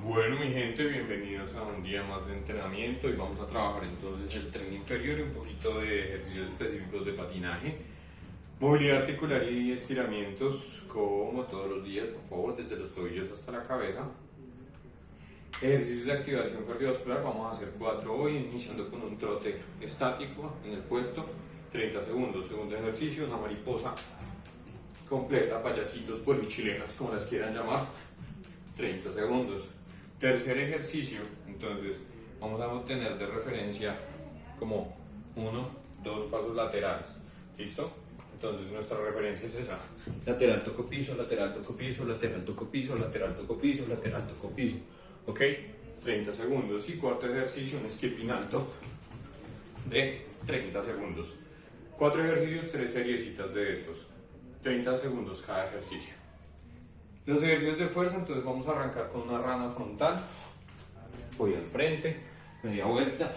Bueno, mi gente, bienvenidos a un día más de entrenamiento y vamos a trabajar entonces el tren inferior y un poquito de ejercicios específicos de patinaje, movilidad articular y estiramientos como todos los días, por favor, desde los tobillos hasta la cabeza. Ejercicios de activación cardiovascular, vamos a hacer 4 hoy, iniciando con un trote estático en el puesto, 30 segundos. Segundo ejercicio, una mariposa completa, payasitos, polichilenas, como las quieran llamar, 30 segundos. Tercer ejercicio, entonces vamos a obtener de referencia como 1, 2 pasos laterales, ¿listo? Entonces nuestra referencia es esa: lateral toco piso, lateral toco piso, lateral toco piso, lateral toco piso, lateral toco piso, ¿ok? 30 segundos. Y cuarto ejercicio, un skipping alto de 30 segundos. 4 ejercicios, 3 seriecitas de estos, 30 segundos cada ejercicio. Los ejercicios de fuerza, entonces vamos a arrancar con una rana frontal. Voy al frente, media vuelta,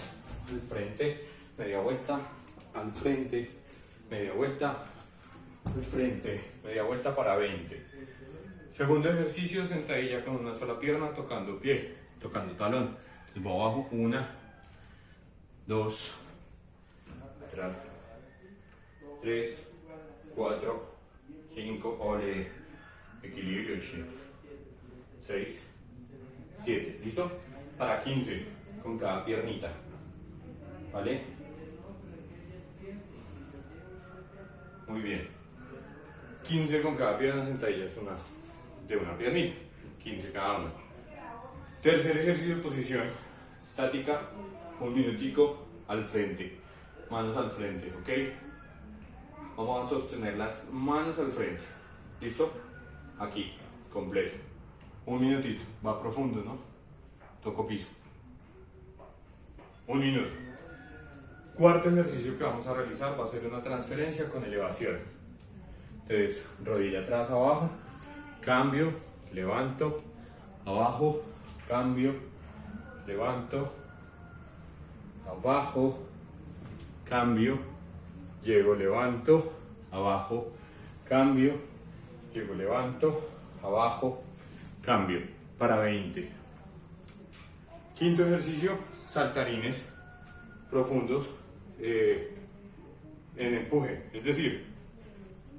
al frente, media vuelta, al frente, media vuelta, al frente, media vuelta para 20. Segundo ejercicio, sentadilla con una sola pierna, tocando pie, tocando talón. Entonces voy abajo, 1, 2, lateral, 3, 4, 5, ole. Equilibrio, 6, 7, ¿listo? Para 15 con cada piernita, ¿vale? Muy bien. 15 con cada pierna, sentadillas de una piernita, 15 cada una. Tercer ejercicio, posición estática, un minutico al frente, manos al frente, ¿ok? Vamos a sostener las manos al frente, ¿listo? Aquí, completo. Un minutito, va profundo, ¿no? Toco piso. Un minuto. Cuarto ejercicio que vamos a realizar va a ser una transferencia con elevación. Entonces, rodilla atrás, abajo, cambio, levanto, abajo, cambio, levanto, abajo, cambio, llego, levanto, abajo, cambio, llego, levanto, abajo, cambio, para 20. Quinto ejercicio, saltarines profundos en empuje, es decir,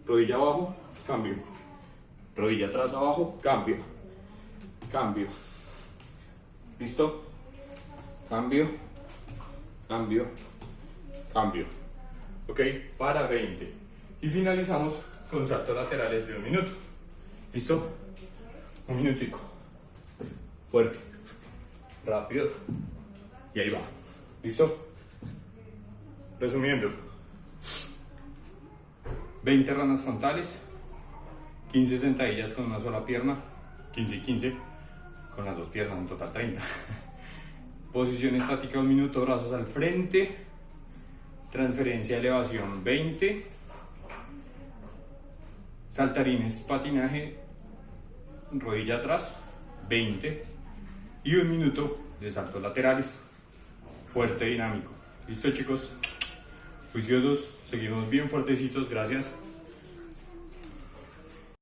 rodilla abajo, cambio, rodilla atrás, abajo, cambio, cambio, ¿listo? Cambio, cambio, cambio, ¿ok? Para 20. Y finalizamos con saltos laterales de 1 minuto. ¿Listo? Un minutico. Fuerte. Rápido. Y ahí va. ¿Listo? Resumiendo. 20 ranas frontales. 15 sentadillas con una sola pierna. 15 y 15. Con las dos piernas, en total 30. Posición estática 1 minuto, brazos al frente. Transferencia, elevación 20. Saltarines, patinaje, rodilla atrás, 20. Y 1 minuto de saltos laterales, fuerte, dinámico. ¿Listo, chicos? Juiciosos, seguimos bien fuertecitos, gracias.